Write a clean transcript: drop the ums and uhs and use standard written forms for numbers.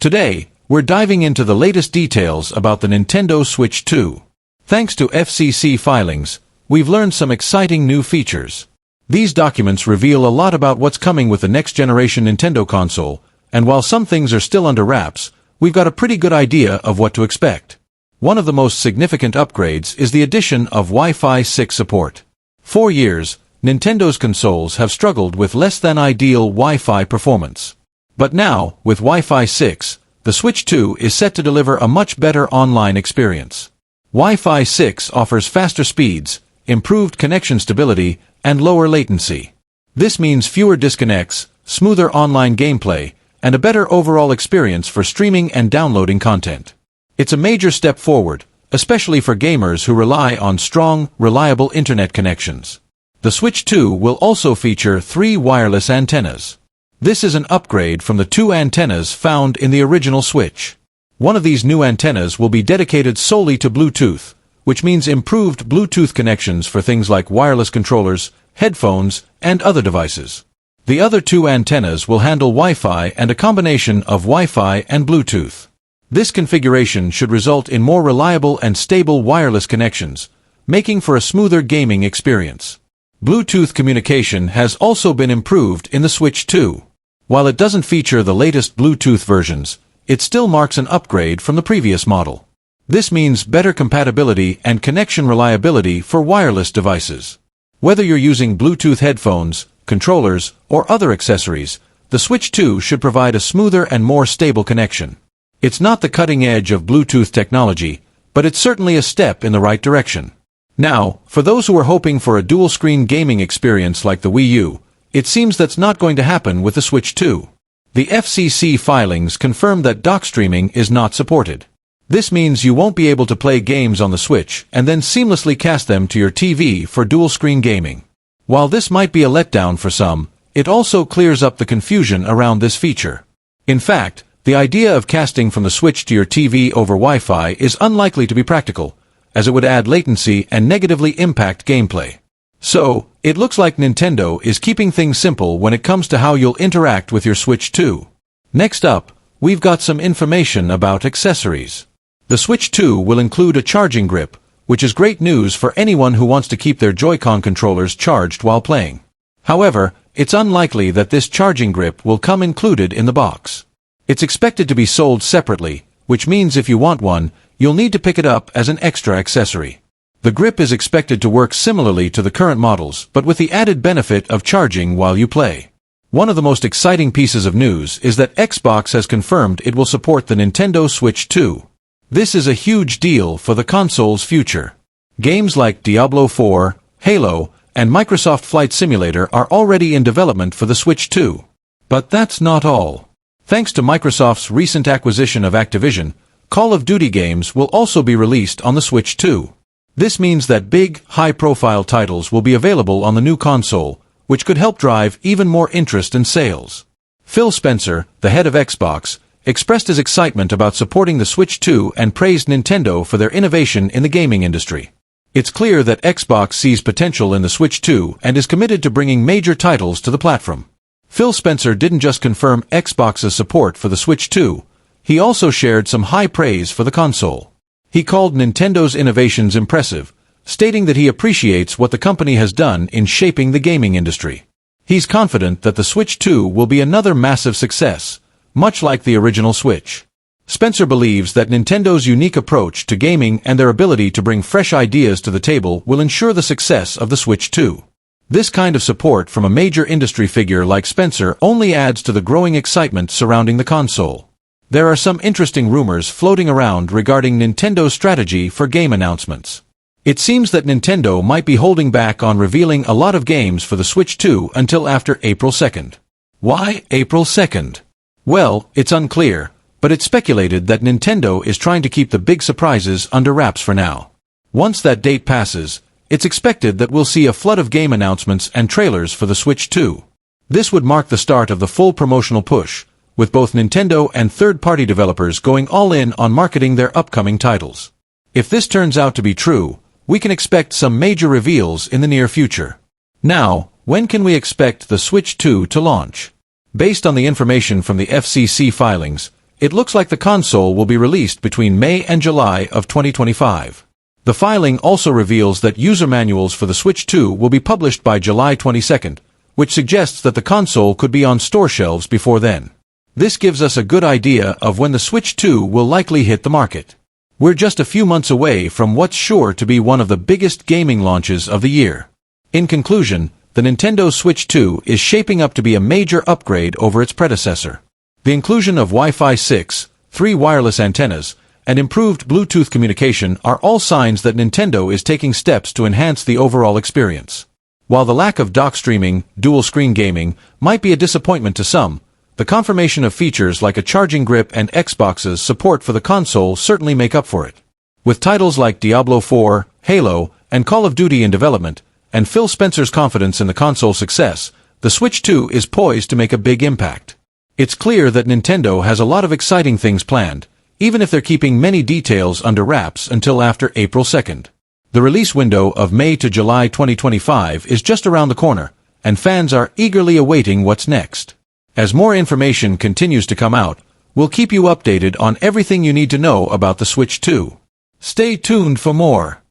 Today, we're diving into the latest details about the Nintendo Switch 2. Thanks to FCC filings, we've learned some exciting new features. These documents reveal a lot about what's coming with the next-generation Nintendo console, and while some things are still under wraps, we've got a pretty good idea of what to expect. One of the most significant upgrades is the addition of Wi-Fi 6 support. For years, Nintendo's consoles have struggled with less-than-ideal Wi-Fi performance. But now, with Wi-Fi 6, the Switch 2 is set to deliver a much better online experience. Wi-Fi 6 offers faster speeds, improved connection stability, and lower latency. This means fewer disconnects, smoother online gameplay, and a better overall experience for streaming and downloading content. It's a major step forward, especially for gamers who rely on strong, reliable internet connections. The Switch 2 will also feature 3 wireless antennas. This is an upgrade from the 2 antennas found in the original Switch. One of these new antennas will be dedicated solely to Bluetooth, which means improved Bluetooth connections for things like wireless controllers, headphones, and other devices. The other 2 antennas will handle Wi-Fi and a combination of Wi-Fi and Bluetooth. This configuration should result in more reliable and stable wireless connections, making for a smoother gaming experience. Bluetooth communication has also been improved in the Switch 2. While it doesn't feature the latest Bluetooth versions, it still marks an upgrade from the previous model. This means better compatibility and connection reliability for wireless devices. Whether you're using Bluetooth headphones, controllers, or other accessories, the Switch 2 should provide a smoother and more stable connection. It's not the cutting edge of Bluetooth technology, but it's certainly a step in the right direction. Now, for those who are hoping for a dual-screen gaming experience like the Wii U, it seems that's not going to happen with the Switch 2. The FCC filings confirm that dock streaming is not supported. This means you won't be able to play games on the Switch and then seamlessly cast them to your TV for dual-screen gaming. While this might be a letdown for some, it also clears up the confusion around this feature. In fact, the idea of casting from the Switch to your TV over Wi-Fi is unlikely to be practical, as it would add latency and negatively impact gameplay. So, it looks like Nintendo is keeping things simple when it comes to how you'll interact with your Switch 2. Next up, we've got some information about accessories. The Switch 2 will include a charging grip, which is great news for anyone who wants to keep their Joy-Con controllers charged while playing. However, it's unlikely that this charging grip will come included in the box. It's expected to be sold separately, which means if you want one, you'll need to pick it up as an extra accessory. The grip is expected to work similarly to the current models, but with the added benefit of charging while you play. One of the most exciting pieces of news is that Xbox has confirmed it will support the Nintendo Switch 2. This is a huge deal for the console's future. Games like Diablo 4, Halo, and Microsoft Flight Simulator are already in development for the Switch 2. But that's not all. Thanks to Microsoft's recent acquisition of Activision, Call of Duty games will also be released on the Switch 2. This means that big, high-profile titles will be available on the new console, which could help drive even more interest and sales. Phil Spencer, the head of Xbox, expressed his excitement about supporting the Switch 2 and praised Nintendo for their innovation in the gaming industry. It's clear that Xbox sees potential in the Switch 2 and is committed to bringing major titles to the platform. Phil Spencer didn't just confirm Xbox's support for the Switch 2, he also shared some high praise for the console. He called Nintendo's innovations impressive, stating that he appreciates what the company has done in shaping the gaming industry. He's confident that the Switch 2 will be another massive success, much like the original Switch. Spencer believes that Nintendo's unique approach to gaming and their ability to bring fresh ideas to the table will ensure the success of the Switch 2. This kind of support from a major industry figure like Spencer only adds to the growing excitement surrounding the console. There are some interesting rumors floating around regarding Nintendo's strategy for game announcements. It seems that Nintendo might be holding back on revealing a lot of games for the Switch 2 until after April 2nd. Why April 2nd? Well, it's unclear, but it's speculated that Nintendo is trying to keep the big surprises under wraps for now. Once that date passes, it's expected that we'll see a flood of game announcements and trailers for the Switch 2. This would mark the start of the full promotional push, with both Nintendo and third-party developers going all in on marketing their upcoming titles. If this turns out to be true, we can expect some major reveals in the near future. Now, when can we expect the Switch 2 to launch? Based on the information from the FCC filings, it looks like the console will be released between May and July of 2025. The filing also reveals that user manuals for the Switch 2 will be published by July 22nd, which suggests that the console could be on store shelves before then. This gives us a good idea of when the Switch 2 will likely hit the market. We're just a few months away from what's sure to be one of the biggest gaming launches of the year. In conclusion, the Nintendo Switch 2 is shaping up to be a major upgrade over its predecessor. The inclusion of Wi-Fi 6, 3 wireless antennas, and improved Bluetooth communication are all signs that Nintendo is taking steps to enhance the overall experience. While the lack of dock streaming, dual-screen gaming, might be a disappointment to some, the confirmation of features like a charging grip and Xbox's support for the console certainly make up for it. With titles like Diablo 4, Halo, and Call of Duty in development, and Phil Spencer's confidence in the console's success, the Switch 2 is poised to make a big impact. It's clear that Nintendo has a lot of exciting things planned, even if they're keeping many details under wraps until after April 2nd. The release window of May to July 2025 is just around the corner, and fans are eagerly awaiting what's next. As more information continues to come out, we'll keep you updated on everything you need to know about the Switch 2. Stay tuned for more.